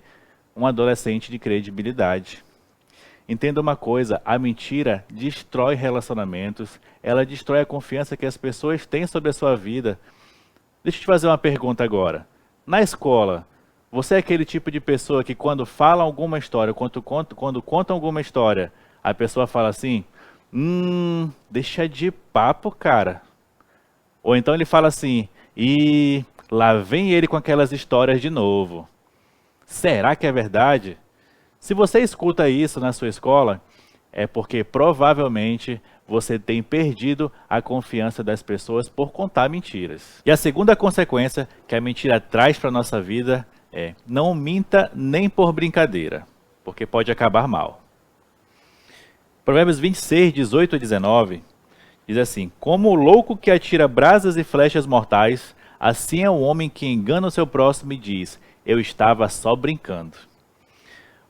um adolescente de credibilidade. Entenda uma coisa: a mentira destrói relacionamentos, ela destrói a confiança que as pessoas têm sobre a sua vida. Deixa eu te fazer uma pergunta agora. Na escola, você é aquele tipo de pessoa que quando fala alguma história, quando conta alguma história, a pessoa fala assim: deixa de papo, cara. Ou então ele fala assim: e lá vem ele com aquelas histórias de novo. Será que é verdade? Se você escuta isso na sua escola, é porque provavelmente você tem perdido a confiança das pessoas por contar mentiras. E a segunda consequência que a mentira traz para a nossa vida é: não minta nem por brincadeira, porque pode acabar mal. Provérbios 26, 18 a 19, diz assim: como o louco que atira brasas e flechas mortais, assim é o homem que engana o seu próximo e diz: eu estava só brincando.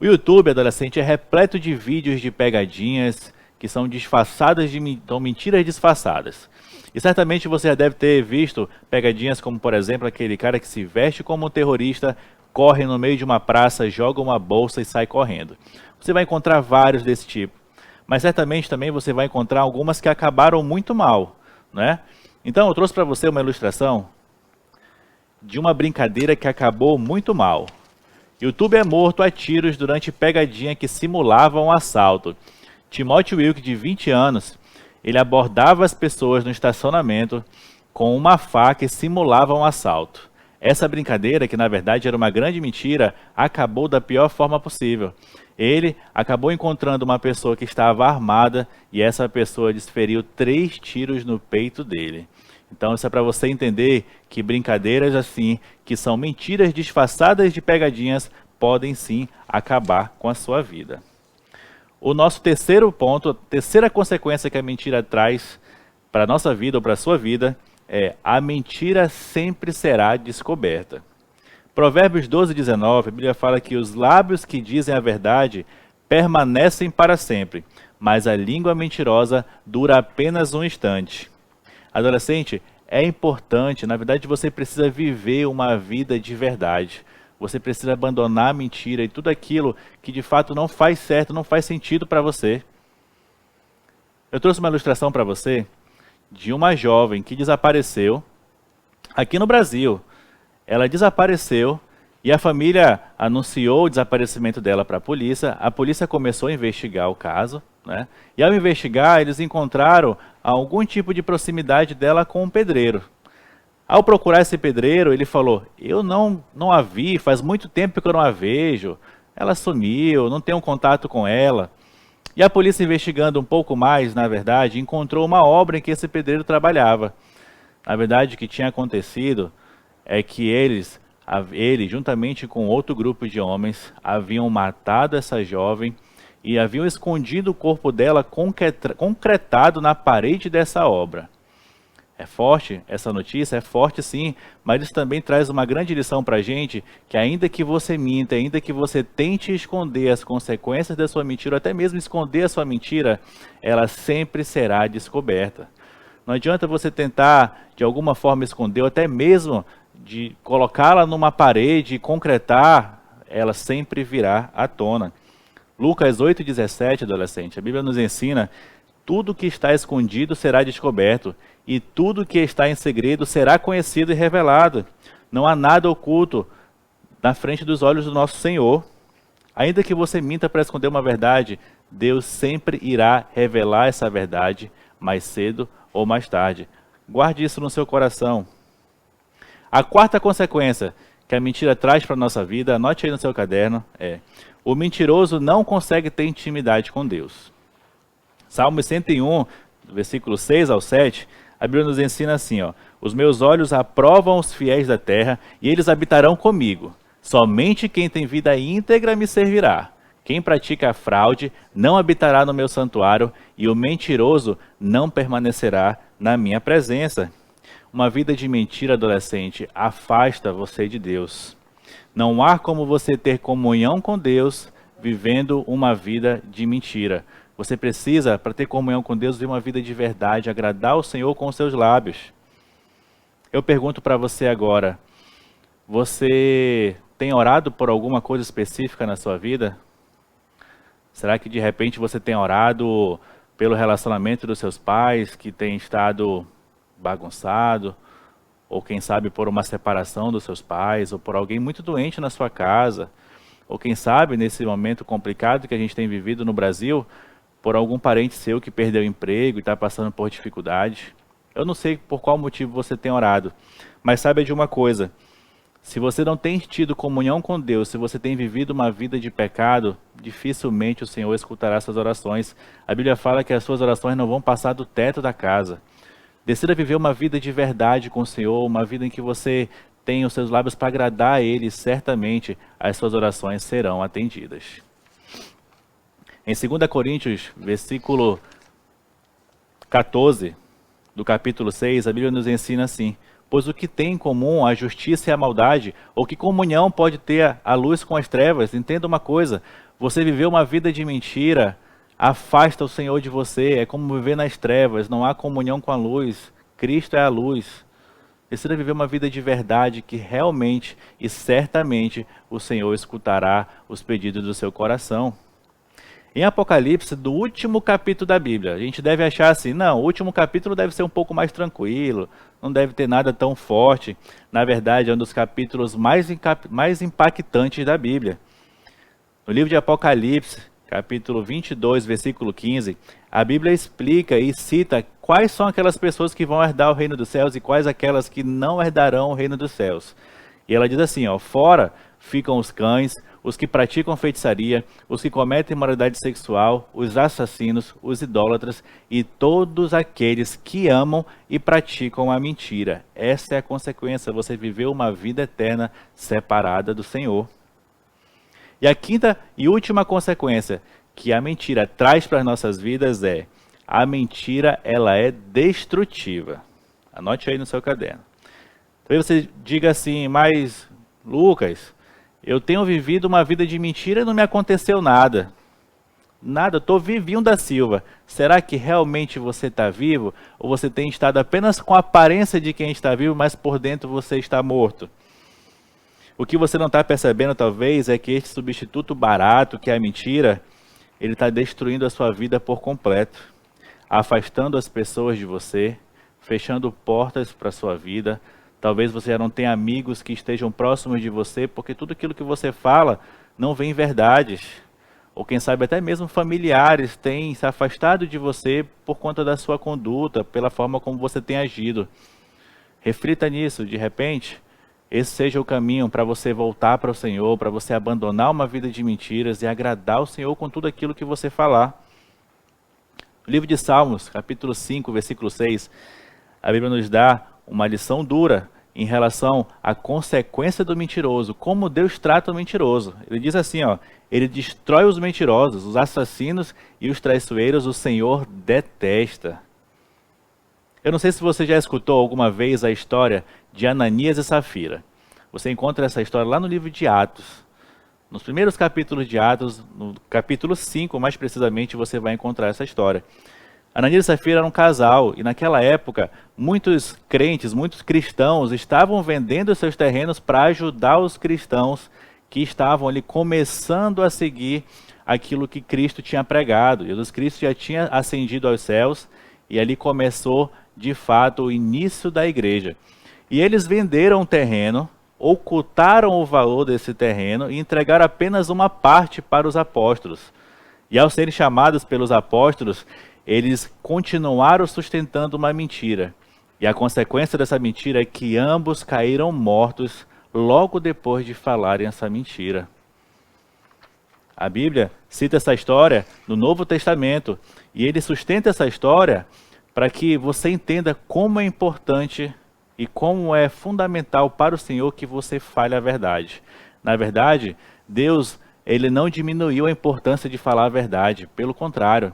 O YouTube, adolescente, é repleto de vídeos de pegadinhas que são disfarçadas são mentiras disfarçadas. E certamente você já deve ter visto pegadinhas como, por exemplo, aquele cara que se veste como um terrorista, corre no meio de uma praça, joga uma bolsa e sai correndo. Você vai encontrar vários desse tipo. Mas certamente também você vai encontrar algumas que acabaram muito mal, né? Então eu trouxe para você uma ilustração de uma brincadeira que acabou muito mal. YouTube é morto a tiros durante pegadinha que simulava um assalto. Timothy Wilk, de 20 anos, ele abordava as pessoas no estacionamento com uma faca e simulava um assalto. Essa brincadeira, que na verdade era uma grande mentira, acabou da pior forma possível. Ele acabou encontrando uma pessoa que estava armada e essa pessoa desferiu 3 tiros no peito dele. Então isso é para você entender que brincadeiras assim, que são mentiras disfarçadas de pegadinhas, podem sim acabar com a sua vida. O nosso terceiro ponto, a terceira consequência que a mentira traz para a nossa vida ou para a sua vida é: a mentira sempre será descoberta. Provérbios 12, 19, a Bíblia fala que os lábios que dizem a verdade permanecem para sempre, mas a língua mentirosa dura apenas um instante. Adolescente, é importante, na verdade você precisa viver uma vida de verdade. Você precisa abandonar a mentira e tudo aquilo que de fato não faz certo, não faz sentido para você. Eu trouxe uma ilustração para você de uma jovem que desapareceu aqui no Brasil. Ela desapareceu e a família anunciou o desaparecimento dela para a polícia. A polícia começou a investigar o caso, né? E ao investigar, eles encontraram algum tipo de proximidade dela com um pedreiro. Ao procurar esse pedreiro, ele falou: eu não a vi, faz muito tempo que eu não a vejo, ela sumiu, não tenho contato com ela. E a polícia, investigando um pouco mais, na verdade, encontrou uma obra em que esse pedreiro trabalhava. Na verdade, o que tinha acontecido é que ele, juntamente com outro grupo de homens, haviam matado essa jovem e haviam escondido o corpo dela concretado na parede dessa obra. É forte essa notícia? É forte sim, mas isso também traz uma grande lição para a gente, que ainda que você minta, ainda que você tente esconder as consequências da sua mentira, ou até mesmo esconder a sua mentira, ela sempre será descoberta. Não adianta você tentar de alguma forma esconder, ou até mesmo de colocá-la numa parede e concretar, ela sempre virá à tona. Lucas 8,17, adolescente, a Bíblia nos ensina: tudo que está escondido será descoberto, e tudo que está em segredo será conhecido e revelado. Não há nada oculto na frente dos olhos do nosso Senhor. Ainda que você minta para esconder uma verdade, Deus sempre irá revelar essa verdade, mais cedo ou mais tarde. Guarde isso no seu coração. A quarta consequência que a mentira traz para a nossa vida, anote aí no seu caderno, é: o mentiroso não consegue ter intimidade com Deus. Salmo 101, versículo 6 ao 7, a Bíblia nos ensina assim, ó: os meus olhos aprovam os fiéis da terra, e eles habitarão comigo. Somente quem tem vida íntegra me servirá. Quem pratica a fraude não habitará no meu santuário, e o mentiroso não permanecerá na minha presença. Uma vida de mentira, adolescente, afasta você de Deus. Não há como você ter comunhão com Deus vivendo uma vida de mentira. Você precisa, para ter comunhão com Deus, viver uma vida de verdade, agradar o Senhor com os seus lábios. Eu pergunto para você agora: você tem orado por alguma coisa específica na sua vida? Será que de repente você tem orado pelo relacionamento dos seus pais, que tem estado bagunçado? Ou quem sabe por uma separação dos seus pais, ou por alguém muito doente na sua casa? Ou quem sabe, nesse momento complicado que a gente tem vivido no Brasil, por algum parente seu que perdeu o emprego e está passando por dificuldade? Eu não sei por qual motivo você tem orado, mas saiba de uma coisa: se você não tem tido comunhão com Deus, se você tem vivido uma vida de pecado, dificilmente o Senhor escutará suas orações. A Bíblia fala que as suas orações não vão passar do teto da casa. Decida viver uma vida de verdade com o Senhor, uma vida em que você tem os seus lábios para agradar a Ele, certamente as suas orações serão atendidas. Em 2 Coríntios, versículo 14, do capítulo 6, a Bíblia nos ensina assim: pois o que tem em comum a justiça e a maldade, ou que comunhão pode ter a luz com as trevas? Entenda uma coisa: você viver uma vida de mentira afasta o Senhor de você, é como viver nas trevas, não há comunhão com a luz. Cristo é a luz. Decida viver uma vida de verdade, que realmente e certamente o Senhor escutará os pedidos do seu coração. Em Apocalipse, do último capítulo da Bíblia, a gente deve achar assim: não, o último capítulo deve ser um pouco mais tranquilo, não deve ter nada tão forte. Na verdade, é um dos capítulos mais impactantes da Bíblia. No livro de Apocalipse, capítulo 22, versículo 15, a Bíblia explica e cita quais são aquelas pessoas que vão herdar o reino dos céus e quais aquelas que não herdarão o reino dos céus. E ela diz assim, ó: fora ficam os cães, os que praticam feitiçaria, os que cometem imoralidade sexual, os assassinos, os idólatras e todos aqueles que amam e praticam a mentira. Essa é a consequência: você viveu uma vida eterna separada do Senhor. E a quinta e última consequência que a mentira traz para as nossas vidas é: a mentira, ela é destrutiva. Anote aí no seu caderno. Talvez você diga assim: mas Lucas, eu tenho vivido uma vida de mentira e não me aconteceu nada. Nada, eu estou vivinho da Silva. Será que realmente você está vivo? Ou você tem estado apenas com a aparência de quem está vivo, mas por dentro você está morto? O que você não está percebendo, talvez, é que este substituto barato, que é a mentira, ele está destruindo a sua vida por completo, afastando as pessoas de você, fechando portas para a sua vida. Talvez você já não tenha amigos que estejam próximos de você, porque tudo aquilo que você fala não vem verdades. ou quem sabe até mesmo familiares têm se afastado de você por conta da sua conduta, pela forma como você tem agido. Reflita nisso, de repente, esse seja o caminho para você voltar para o Senhor, para você abandonar uma vida de mentiras e agradar o Senhor com tudo aquilo que você falar. No livro de Salmos, capítulo 5, versículo 6, a Bíblia nos dá uma lição dura em relação à consequência do mentiroso, como Deus trata o mentiroso. Ele diz assim, ó, ele destrói os mentirosos, os assassinos e os traiçoeiros, o Senhor detesta. Eu não sei se você já escutou alguma vez a história de Ananias e Safira. Você encontra essa história lá no livro de Atos. Nos primeiros capítulos de Atos, no capítulo 5, mais precisamente, você vai encontrar essa história. Ananias e Safira eram um casal, e naquela época, muitos crentes, muitos cristãos estavam vendendo seus terrenos para ajudar os cristãos que estavam ali começando a seguir aquilo que Cristo tinha pregado. Jesus Cristo já tinha ascendido aos céus, e ali começou, de fato, o início da igreja. E eles venderam o terreno, ocultaram o valor desse terreno e entregaram apenas uma parte para os apóstolos. E ao serem chamados pelos apóstolos, eles continuaram sustentando uma mentira. E a consequência dessa mentira é que ambos caíram mortos logo depois de falarem essa mentira. A Bíblia cita essa história no Novo Testamento e ele sustenta essa história para que você entenda como é importante e como é fundamental para o Senhor que você fale a verdade. Na verdade, Deus, ele não diminuiu a importância de falar a verdade, pelo contrário,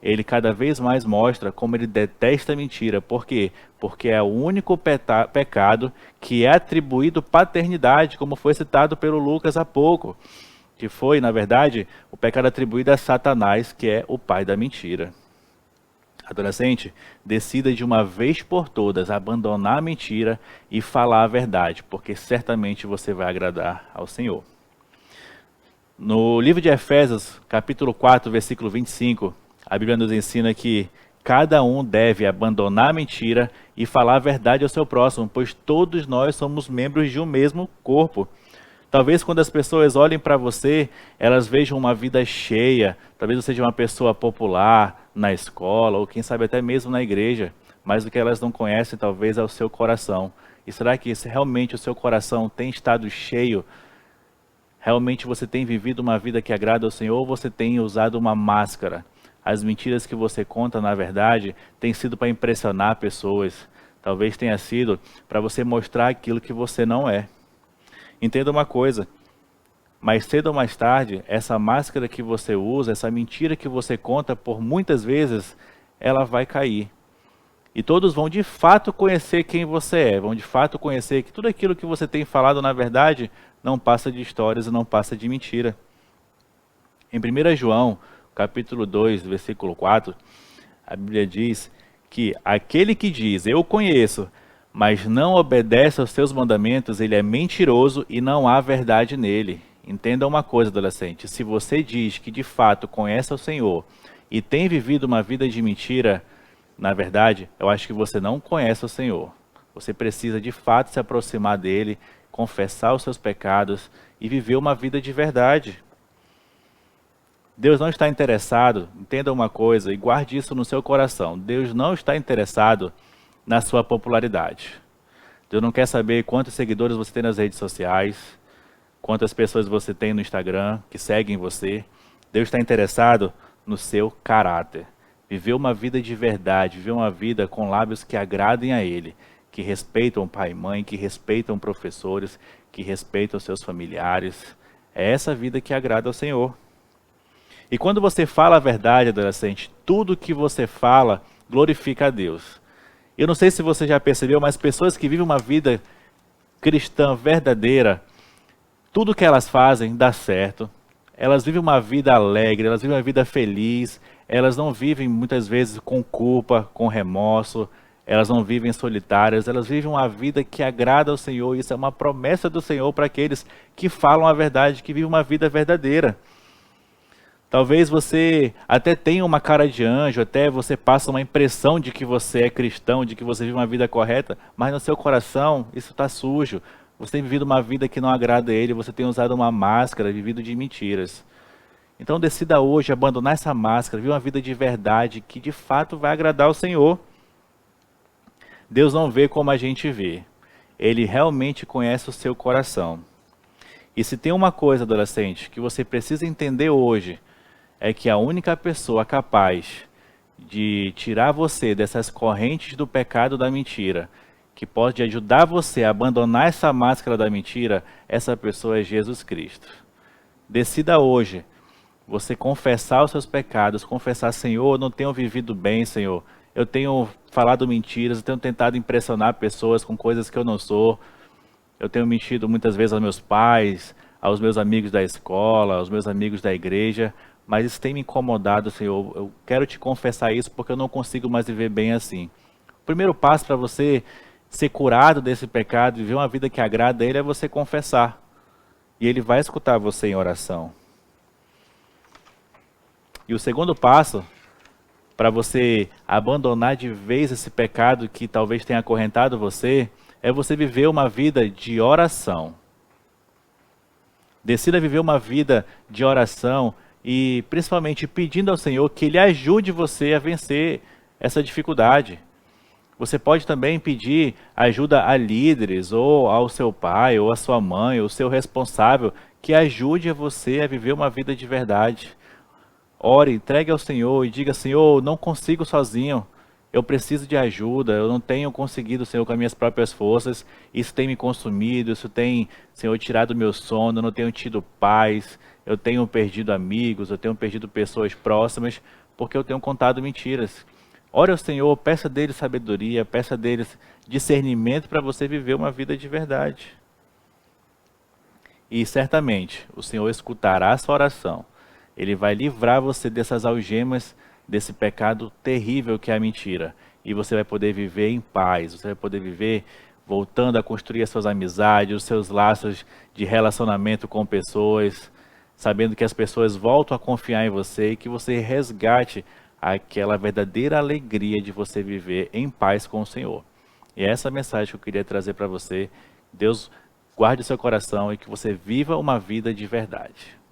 ele cada vez mais mostra como ele detesta a mentira. Por quê? Porque é o único pecado que é atribuído paternidade, como foi citado pelo Lucas há pouco, que foi, na verdade, o pecado atribuído a Satanás, que é o pai da mentira. Adolescente, decida de uma vez por todas abandonar a mentira e falar a verdade, porque certamente você vai agradar ao Senhor. No livro de Efésios, capítulo 4, versículo 25, a Bíblia nos ensina que cada um deve abandonar a mentira e falar a verdade ao seu próximo, pois todos nós somos membros de um mesmo corpo. Talvez quando as pessoas olhem para você, elas vejam uma vida cheia, talvez você seja uma pessoa popular na escola, ou quem sabe até mesmo na igreja, mas o que elas não conhecem talvez é o seu coração. E será que realmente o seu coração tem estado cheio? Realmente você tem vivido uma vida que agrada ao Senhor ou você tem usado uma máscara? As mentiras que você conta, na verdade, têm sido para impressionar pessoas. Talvez tenha sido para você mostrar aquilo que você não é. Entenda uma coisa, mais cedo ou mais tarde, essa máscara que você usa, essa mentira que você conta por muitas vezes, ela vai cair. E todos vão de fato conhecer quem você é, vão de fato conhecer que tudo aquilo que você tem falado, na verdade, não passa de histórias e não passa de mentira. Em 1 João, capítulo 2, versículo 4, a Bíblia diz que aquele que diz, eu conheço, mas não obedece aos seus mandamentos, ele é mentiroso e não há verdade nele. Entenda uma coisa, adolescente, se você diz que de fato conhece o Senhor e tem vivido uma vida de mentira, na verdade, eu acho que você não conhece o Senhor. Você precisa de fato se aproximar dele, confessar os seus pecados e viver uma vida de verdade. Deus não está interessado, entenda uma coisa e guarde isso no seu coração, Deus não está interessado na sua popularidade. Deus não quer saber quantos seguidores você tem nas redes sociais, quantas pessoas você tem no Instagram que seguem você. Deus está interessado no seu caráter. Viver uma vida de verdade, viver uma vida com lábios que agradem a Ele, que respeitam pai e mãe, que respeitam professores, que respeitam seus familiares. É essa vida que agrada ao Senhor. E quando você fala a verdade, adolescente, tudo que você fala glorifica a Deus. Eu não sei se você já percebeu, mas pessoas que vivem uma vida cristã verdadeira, tudo que elas fazem dá certo. Elas vivem uma vida alegre, elas vivem uma vida feliz, elas não vivem muitas vezes com culpa, com remorso, elas não vivem solitárias, elas vivem uma vida que agrada ao Senhor. Isso é uma promessa do Senhor para aqueles que falam a verdade, que vivem uma vida verdadeira. Talvez você até tenha uma cara de anjo, até você passa uma impressão de que você é cristão, de que você vive uma vida correta, mas no seu coração isso está sujo. Você tem vivido uma vida que não agrada a Ele, você tem usado uma máscara, vivido de mentiras. Então decida hoje abandonar essa máscara, viver uma vida de verdade que de fato vai agradar ao Senhor. Deus não vê como a gente vê. Ele realmente conhece o seu coração. E se tem uma coisa, adolescente, que você precisa entender hoje, é que a única pessoa capaz de tirar você dessas correntes do pecado da mentira, que pode ajudar você a abandonar essa máscara da mentira, essa pessoa é Jesus Cristo. Decida hoje você confessar os seus pecados, confessar: Senhor, eu não tenho vivido bem, Senhor. Eu tenho falado mentiras, eu tenho tentado impressionar pessoas com coisas que eu não sou. Eu tenho mentido muitas vezes aos meus pais, aos meus amigos da escola, aos meus amigos da igreja, mas isso tem me incomodado, Senhor. Eu quero te confessar isso porque eu não consigo mais viver bem assim. O primeiro passo para você ser curado desse pecado, viver uma vida que agrada a Ele, é você confessar. E Ele vai escutar você em oração. E o segundo passo, para você abandonar de vez esse pecado que talvez tenha acorrentado você, é você viver uma vida de oração. Decida viver uma vida de oração e principalmente pedindo ao Senhor que Ele ajude você a vencer essa dificuldade. Você pode também pedir ajuda a líderes, ou ao seu pai, ou à sua mãe, ou ao seu responsável, que ajude você a viver uma vida de verdade. Ore, entregue ao Senhor e diga: Senhor, não consigo sozinho, eu preciso de ajuda, eu não tenho conseguido, Senhor, com as minhas próprias forças, isso tem me consumido, isso tem, Senhor, tirado o meu sono, eu não tenho tido paz, eu tenho perdido amigos, eu tenho perdido pessoas próximas, porque eu tenho contado mentiras. Ore ao Senhor, peça dele sabedoria, peça dele discernimento para você viver uma vida de verdade. E certamente o Senhor escutará a sua oração. Ele vai livrar você dessas algemas, desse pecado terrível que é a mentira. E você vai poder viver em paz, você vai poder viver voltando a construir as suas amizades, os seus laços de relacionamento com pessoas, sabendo que as pessoas voltam a confiar em você e que você resgate aquela verdadeira alegria de você viver em paz com o Senhor. E é essa mensagem que eu queria trazer para você. Deus guarde o seu coração e que você viva uma vida de verdade.